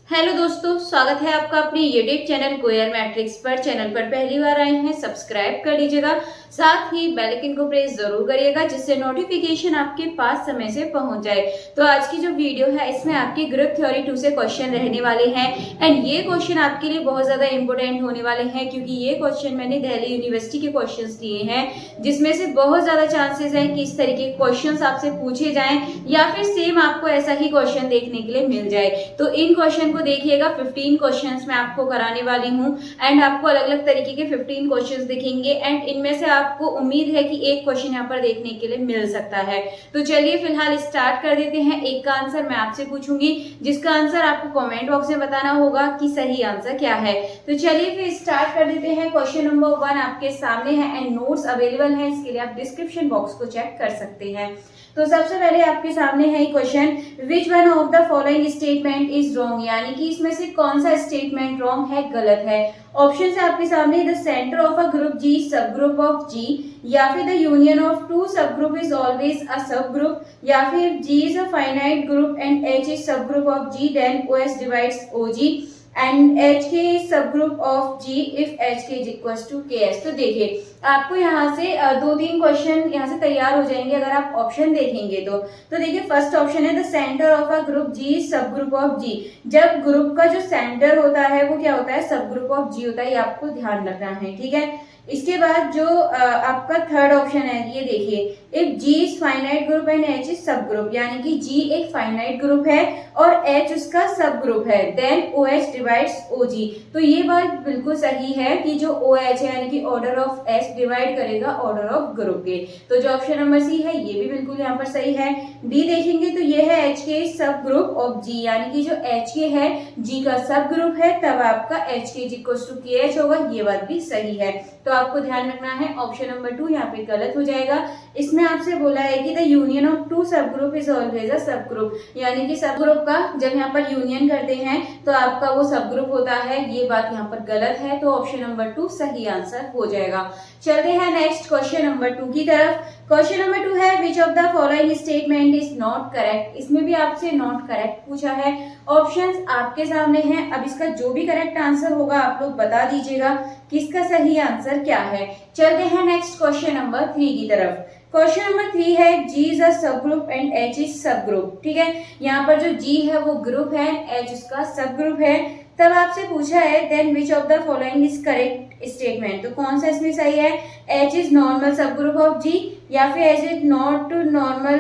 Hello दोस्तों, स्वागत है आपका अपने यूट्यूब चैनल कोयर मैट्रिक्स पर। चैनल पर पहली बार आए हैं, सब्सक्राइब कर लीजिएगा, साथ ही बेल आइकन को प्रेस जरूर करिएगा जिससे नोटिफिकेशन आपके पास समय से पहुंच जाए। तो आज की जो वीडियो है इसमें आपकी ग्रुप थ्योरी 2 से क्वेश्चन रहने वाले हैं एंड ये क्वेश्चन आपके लिए बहुत ज्यादा इंपॉर्टेंट होने वाले हैं क्योंकि ये क्वेश्चन मैंने दिल्ली यूनिवर्सिटी के क्वेश्चन दिए हैं जिसमें से बहुत ज्यादा चांसेस है कि इस तरीके के क्वेश्चन आपसे पूछे जाए या फिर सेम आपको ऐसा ही क्वेश्चन देखने के लिए मिल जाए। तो इन क्वेश्चन को देखिएगा, 15 क्वेश्चंस मैं आपको कराने वाली हूं एंड आपको अलग अलग तरीके के 15 क्वेश्चंस दिखेंगे एंड इनमें से आपको उम्मीद है कि एक क्वेश्चन यहाँ पर देखने के लिए मिल सकता है। तो चलिए फिलहाल स्टार्ट कर देते हैं। एक का आंसर मैं आपसे पूछूंगी जिसका आंसर आपको कमेंट बॉक्स में बताना होगा कि सही आंसर क्या है। तो चलिए फिर स्टार्ट कर देते हैं। क्वेश्चन नंबर 1 आपके सामने है एंड नोट्स अवेलेबल है, इसके लिए आप डिस्क्रिप्शन बॉक्स को चेक कर सकते हैं। तो सबसे पहले आपके सामने है question, which one of the following statement is wrong, यानी कि इसमें से कौन सा स्टेटमेंट रॉन्ग है, गलत है। ऑप्शन है आपके सामने, the centre of a group G subgroup of G, या फिर the union of two subgroup is always a subgroup, या फिर G is a finite group and H is subgroup of G then O S divides O G and H K is subgroup of G if H K is equal to K S. तो देखिए आपको यहाँ से 2-3 question यहाँ से तैयार हो जाएंगे अगर आप ऑप्शन देखेंगे तो देखिए फर्स्ट ऑप्शन है the centre of a group G subgroup of जी। जब ग्रुप का जो सेंटर होता है वो क्या होता है, सब ग्रुप ऑफ जी होता है, ये आपको ध्यान रखना है, ठीक है। इसके बाद जो आपका थर्ड ऑप्शन है ये देखिए, if G is finite group and H is subgroup, यानी कि जी एक फाइनाइट ग्रुप है और एच उसका सब ग्रुप है, then O H divides O जी। तो ये बात बिल्कुल सही है कि जो ओ एच है यानी कि ऑर्डर ऑफ एच डिवाइड करेगा ऑर्डर ऑफ ग्रुप के। तो जो ऑप्शन नंबर सी है ये भी बिल्कुल यहाँ पर सही है। डी देखेंगे तो ये है एच के सब ग्रुप ऑफ जी, यानी कि जो एच के है जी का सब ग्रुप है, तब आपका एच के इक्वल टू के एच होगा, ये बात भी सही है। तो आपको ध्यान रखना है ऑप्शन नंबर 2 यहाँ पे गलत हो जाएगा। इसमें आपसे बोला है कि the union of two subgroup is always a subgroup, यानी कि सब ग्रुप का जब यहाँ पर यूनियन करते हैं तो आपका वो सब ग्रुप होता है, ये बात यहाँ पर गलत है। तो ऑप्शन नंबर 2 सही आंसर हो जाएगा। चलते हैं नेक्स्ट क्वेश्चन नंबर 2 की तरफ। क्वेश्चन नंबर 2 है विच of the following statement is not correct. इसमें भी आपसे नॉट करेक्ट पूछा है। ऑप्शंस आपके सामने हैं, अब इसका जो भी करेक्ट आंसर होगा आप लोग बता दीजिएगा कि इसका सही आंसर क्या है। चलते हैं नेक्स्ट क्वेश्चन नंबर 3 की तरफ। क्वेश्चन नंबर 3 है जी इज अ सब ग्रुप एंड एच इज सब ग्रुप, ठीक है। यहाँ पर जो जी है वो ग्रुप है, एच उसका सब ग्रुप है। तब आपसे पूछा है then which of the following is correct statement, तो कौन सा इसमें सही है, H is normal subgroup of G, या फिर H is not normal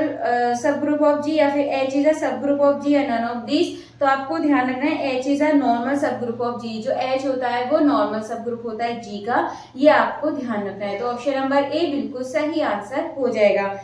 subgroup of G, या फिर H is a subgroup of G या नन ऑफ दिस। तो आपको ध्यान रखना है H is a normal subgroup of जी, जो एच होता है वो नॉर्मल सब ग्रुप होता है जी का, ये आपको ध्यान रखना है। तो ऑप्शन नंबर ए बिल्कुल सही आंसर हो जाएगा।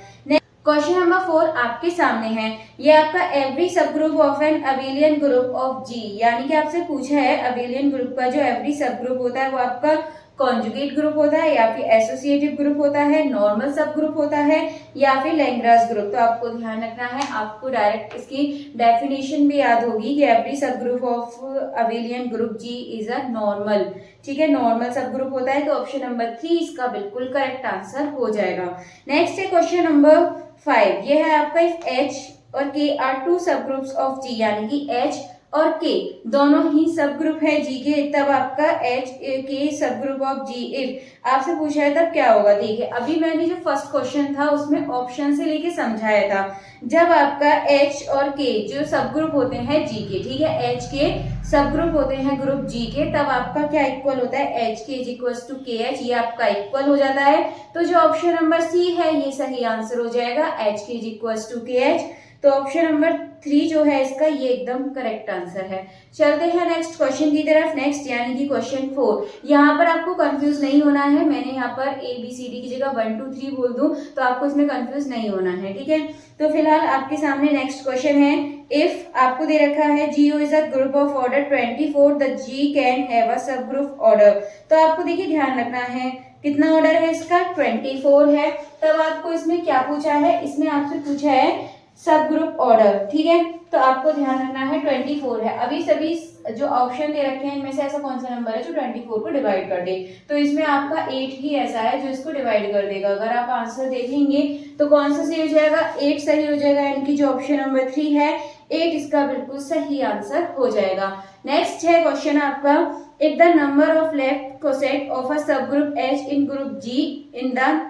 क्वेश्चन नंबर 4 आपके सामने है, ये आपका every subgroup of an abelian group of G, यानी कि आपसे पूछा है अबेलियन ग्रुप का जो एवरी सब ग्रुप होता है वो आपका कॉन्जुगेट ग्रुप होता है या फिर एसोसिएटिव ग्रुप होता है, नॉर्मल सब ग्रुप होता है या फिर लैग्रांज ग्रुप। तो आपको ध्यान रखना है, आपको डायरेक्ट इसकी डेफिनेशन भी याद होगी कि every subgroup of abelian group G is a normal, ठीक है, नॉर्मल सब ग्रुप होता है। तो ऑप्शन नंबर 3 इसका बिल्कुल करेक्ट आंसर हो जाएगा। नेक्स्ट है क्वेश्चन नंबर 5, ये है आपका इफ एच और के आर टू सब ग्रुप्स ऑफ जी, यानी कि एच और के दोनों ही सब ग्रुप है जी के, तब आपका एच के सब ग्रुप ऑफ जी इफ आपसे पूछा है तब क्या होगा। देखिए अभी मैंने जो फर्स्ट क्वेश्चन था उसमें ऑप्शन से लेके समझाया था, जब आपका एच और के जो सब ग्रुप होते हैं जी के, ठीक है, एच के सब ग्रुप होते हैं ग्रुप जी के, तब आपका क्या इक्वल होता है, H K is equal to के एच, ये आपका इक्वल हो जाता है। तो जो ऑप्शन नंबर सी है ये सही आंसर हो जाएगा, H K is equal to के एच। तो ऑप्शन नंबर 3 जो है इसका ये एकदम करेक्ट आंसर है। चलते हैं नेक्स्ट क्वेश्चन की तरफ। नेक्स्ट यानी कि क्वेश्चन 4, यहाँ पर आपको कंफ्यूज नहीं होना है, मैंने यहाँ पर ए बी सी डी की जगह 1 2 3 बोल दूं तो आपको इसमें कंफ्यूज नहीं होना है, ठीक है। तो फिलहाल आपके सामने नेक्स्ट क्वेश्चन है, इफ आपको दे रखा है G O is a group of order 24 the G can have a subgroup order. तो आपको देखिए ध्यान रखना है कितना ऑर्डर है इसका, 24 है। तब आपको इसमें क्या पूछा है, इसमें आपसे पूछा है सब ग्रुप ऑर्डर, ठीक है। तो आपको ध्यान रखना है 24 है। अभी सभी जो ऑप्शन दे रखे हैं इनमें से ऐसा कौन सा नंबर है जो 24 को डिवाइड कर दे, तो इसमें आपका 8 ही ऐसा है जो इसको डिवाइड कर देगा। अगर आप आंसर देखेंगे तो कौन सा सही हो जाएगा, 8 सही हो जाएगा, यानी कि जो ऑप्शन नंबर 3 है 8 इसका बिल्कुल सही आंसर हो जाएगा। नेक्स्ट है क्वेश्चन आपका, if the number of left coset of a subgroup H in group G in the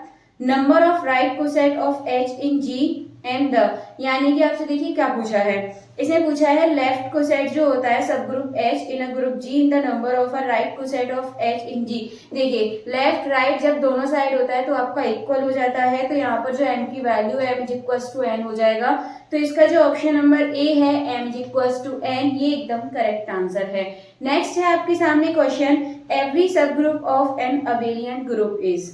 number of right coset of H in G and the, यानी कि आपसे देखिए क्या पूछा है, इसने पूछा है लेफ्ट कोसेट जो होता है सब group H in a group G in the number of a right coset of H in G। देखिए लेफ्ट राइट जब दोनों साइड होता है तो आपका इक्वल हो जाता है, तो यहाँ पर जो m की वैल्यू है m इक्वल्स टू n हो जाएगा। तो इसका जो ऑप्शन नंबर ए है m इक्वल्स टू n, ये एकदम करेक्ट आंसर है। नेक्स्ट है आपके सामने question, every subgroup of an abelian group is,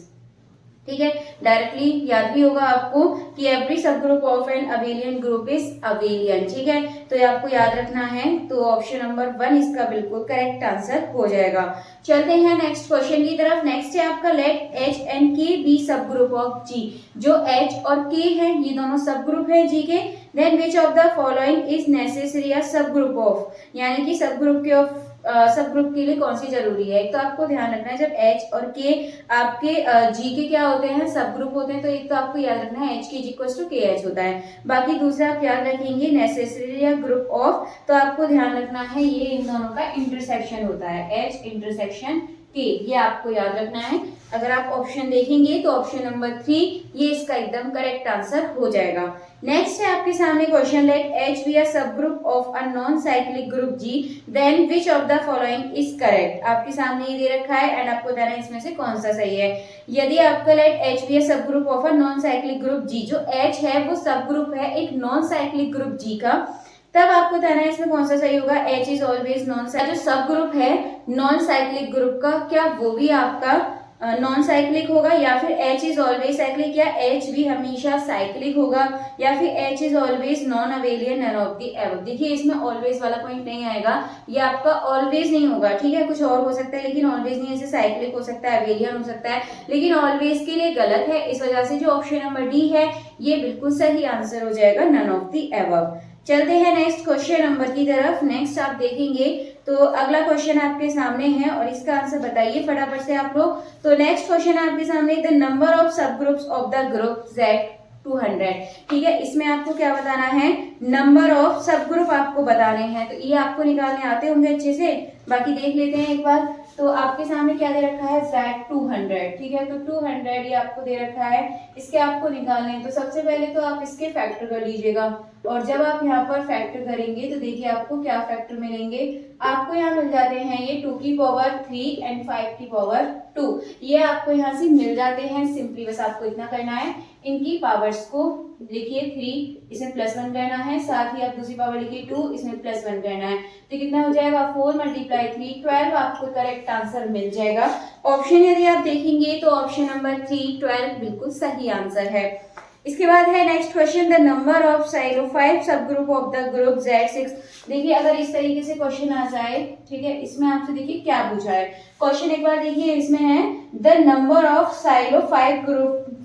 ठीक है, डायरेक्टली याद भी होगा आपको कि every subgroup of an abelian group is abelian, ठीक है, तो ये आपको याद रखना है। तो ऑप्शन नंबर 1 इसका बिल्कुल करेक्ट आंसर हो जाएगा। चलते हैं नेक्स्ट क्वेश्चन की तरफ। नेक्स्ट है आपका, let H and K be subgroup of G। जो H और K है ये दोनों सब ग्रुप है G के, then which of the following is necessary a subgroup of, यानी कि सब ग्रुप के सब ग्रुप के लिए कौन सी जरूरी है। एक तो आपको ध्यान रखना है जब H और K आपके G के क्या होते हैं, सब ग्रुप होते हैं, तो एक तो आपको याद रखना है H K equals to KH होता है। बाकी दूसरा आप याद रखेंगे नेसेसरी या ग्रुप ऑफ, तो आपको ध्यान रखना है ये इन दोनों का इंटरसेक्शन होता है, H इंटरसेक्शन K, ये आपको याद रखना है। अगर आप ऑप्शन देखेंगे तो ऑप्शन नंबर 3 ये इसका एकदम करेक्ट आंसर हो जाएगा। नेक्स्ट है आपके सामने question, let H be a subgroup of a non cyclic group G, then which of the following is correct. आपके सामने ये दे रखा है एंड आपको बताना है इसमें से कौन सा सही है। यदि आपका let H be a subgroup of a non cyclic group G, जो H है वो सब ग्रुप है एक नॉन साइक्लिक ग्रुप G का, तब आपको बताना है इसमें कौन सा सही होगा। H is always non cyclic, जो सब ग्रुप है नॉन साइक्लिक ग्रुप का, क्या वो भी आपका नॉन साइक्लिक होगा, या फिर H इज ऑलवेज साइक्लिक, या H भी हमेशा साइक्लिक होगा, या फिर H is always non abelian none of the above. देखिए इसमें ऑलवेज वाला पॉइंट नहीं आएगा, ये आपका ऑलवेज नहीं होगा, ठीक है, कुछ और हो सकता है लेकिन ऑलवेज नहीं, ऐसे साइक्लिक हो सकता है, अवेलियन हो सकता है, लेकिन ऑलवेज के लिए गलत है। इस वजह से जो ऑप्शन नंबर डी है ये बिल्कुल सही आंसर हो जाएगा, नन ऑफ द एबव। चलते हैं नेक्स्ट क्वेश्चन नंबर की तरफ। नेक्स्ट आप देखेंगे तो अगला क्वेश्चन आपके सामने है और इसका आंसर बताइए फटाफट से आप लोग। तो नेक्स्ट क्वेश्चन आपके सामने, द नंबर ऑफ सब groups of the group Z 200, ठीक है, इसमें आपको क्या बताना है, नंबर ऑफ सब ग्रुप आपको बताने हैं। तो ये आपको निकालने आते होंगे अच्छे से, बाकी देख लेते हैं एक बार। तो आपके सामने क्या दे रखा है, Z 200, ठीक है, तो 200 ये आपको दे रखा है, इसके आपको निकालने हैं। तो सबसे पहले तो आप इसके फैक्टर कर लीजिएगा, और जब आप यहाँ पर फैक्टर करेंगे तो देखिए आपको क्या फैक्टर मिलेंगे, आपको यहाँ मिल जाते हैं ये 2 की पावर 3 एंड 5 की पावर 2, ये आपको यहाँ से मिल जाते हैं। सिंपली बस आपको इतना करना है, इनकी पावर्स को लिखिए 3, इसमें +1 करना है, साथ ही आप दूसरी पावर लिखिए 2, इसमें +1 करना है, तो कितना हो जाएगा 4 × 3 12, आपको करेक्ट आंसर मिल जाएगा। ऑप्शन यदि आप देखेंगे तो ऑप्शन नंबर 3 12 बिल्कुल सही आंसर है। इसके बाद है next question, the number of side of 5 सब group of the group Z6। देखिए अगर इस तरीके से क्वेश्चन आ जाए, ठीक है, इसमें आपसे देखिए क्या पूछा है क्वेश्चन, एक बार देखिए इसमें है the number of side of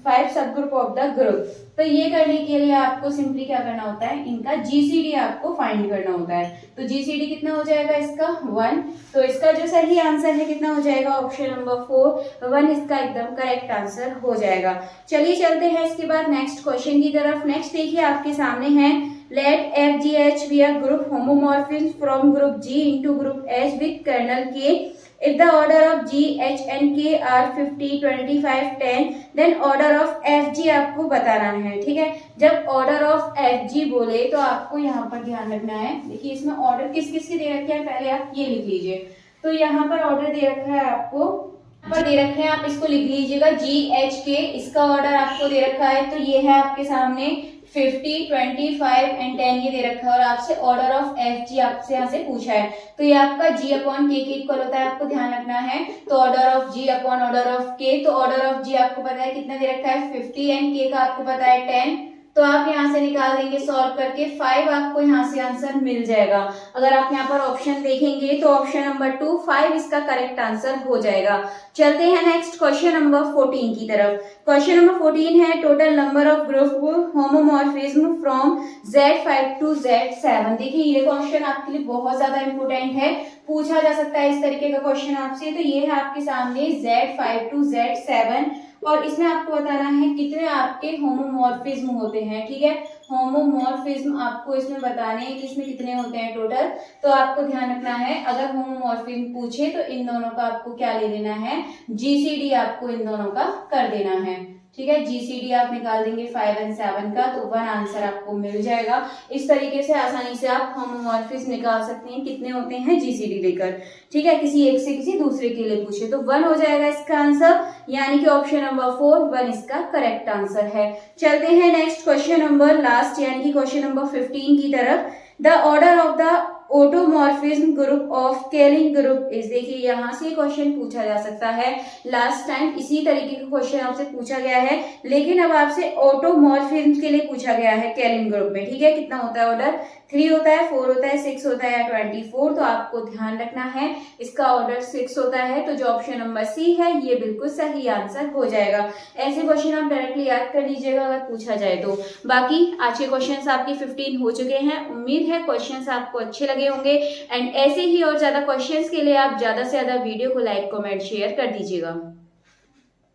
5 सब ग्रुप ऑफ द ग्रुप। तो ये करने के लिए आपको सिंपली क्या करना होता है, इनका GCD आपको फाइंड करना होता है। तो GCD कितना हो जाएगा इसका 1, तो इसका जो सही आंसर है कितना हो जाएगा, ऑप्शन नंबर 4 1 इसका एकदम करेक्ट आंसर हो जाएगा। चलिए चलते हैं इसके बाद नेक्स्ट क्वेश्चन की तरफ। नेक्स्ट देखिए आपके सामने है, let FGH be a group homomorphism from group G into group H with kernel K। If the order of G, H and K are 50, 25, 10, then order of FG आपको बताना है, ठीक है। जब order of FG बोले तो आपको यहाँ पर ध्यान रखना है, देखिए इसमें order किस किस के दे रखे हैं, पहले आप ये लिख लीजिए। तो यहाँ पर order दे रखा है आपको, पर दे रखे हैं, आप इसको लिख लीजिएगा G, H, K, इसका ऑर्डर आपको दे रखा है। तो ये है आपके सामने 50, 25 एंड 10 ये दे रखा है, और आपसे ऑर्डर ऑफ FG आपसे यहाँ से पूछा है। तो ये आपका G अपॉन K के इक्वल होता है, आपको ध्यान रखना है। तो order of G upon order of K, तो ऑर्डर ऑफ G आपको पता है कितना दे रखा है 50 एंड K का आपको पता है 10, तो आप यहाँ से निकाल देंगे सॉल्व करके 5, आपको यहाँ से आंसर मिल जाएगा। अगर आप यहाँ पर ऑप्शन देखेंगे तो ऑप्शन नंबर 2 5 इसका करेक्ट आंसर हो जाएगा। चलते हैं नेक्स्ट क्वेश्चन नंबर 14 की तरफ। क्वेश्चन नंबर 14 है, total number of group homomorphism from Z5 to Z7। देखिए ये क्वेश्चन आपके लिए बहुत ज्यादा इंपोर्टेंट है, पूछा जा सकता है इस तरीके का क्वेश्चन आपसे। तो ये है आपके सामने Z5 टू Z7, और इसमें आपको बताना है कितने आपके होमोमॉर्फिज्म होते हैं, ठीक है। होमोमॉर्फिज्म आपको इसमें बताने हैं कि इसमें कितने होते हैं टोटल। तो आपको ध्यान रखना है, अगर होमोमॉर्फिज्म पूछे तो इन दोनों का आपको क्या ले लेना है, जीसीडी आपको इन दोनों का कर देना है। ठीक है, जीसीडी आप निकाल देंगे 5 और 7 का, तो 1 आंसर आपको मिल जाएगा। इस तरीके से आसानी से आप होमोमॉर्फिज्म निकाल सकते हैं कितने होते हैं जीसीडी लेकर। ठीक है, किसी एक से किसी दूसरे के लिए पूछे तो 1 हो जाएगा इसका आंसर, यानी कि ऑप्शन नंबर 4 1 इसका करेक्ट आंसर है। चलते हैं नेक्स्ट क्वेश्चन नंबर लास्ट यानी कि क्वेश्चन नंबर 15 की तरफ। The order of the automorphism group of Klein group is, देखिए यहाँ से क्वेश्चन पूछा जा सकता है। लास्ट टाइम इसी तरीके का क्वेश्चन आपसे पूछा गया है, लेकिन अब आपसे ऑटोमॉर्फिज्म के लिए पूछा गया है केलिन ग्रुप में। ठीक है, कितना होता है ऑर्डर, 3 होता है, 4 होता है, 6 होता है या 24। तो आपको ध्यान रखना है इसका ऑर्डर 6 होता है, तो जो ऑप्शन नंबर सी है ये बिल्कुल सही आंसर हो जाएगा। ऐसे क्वेश्चन आप डायरेक्टली याद कर लीजिएगा अगर पूछा जाए तो। बाकी आज के क्वेश्चंस आपके 15 हो चुके हैं। उम्मीद है क्वेश्चंस आपको अच्छे लगे होंगे एंड ऐसे ही और ज्यादा क्वेश्चंस के लिए आप ज्यादा से ज्यादा वीडियो को लाइक कमेंट शेयर कर दीजिएगा।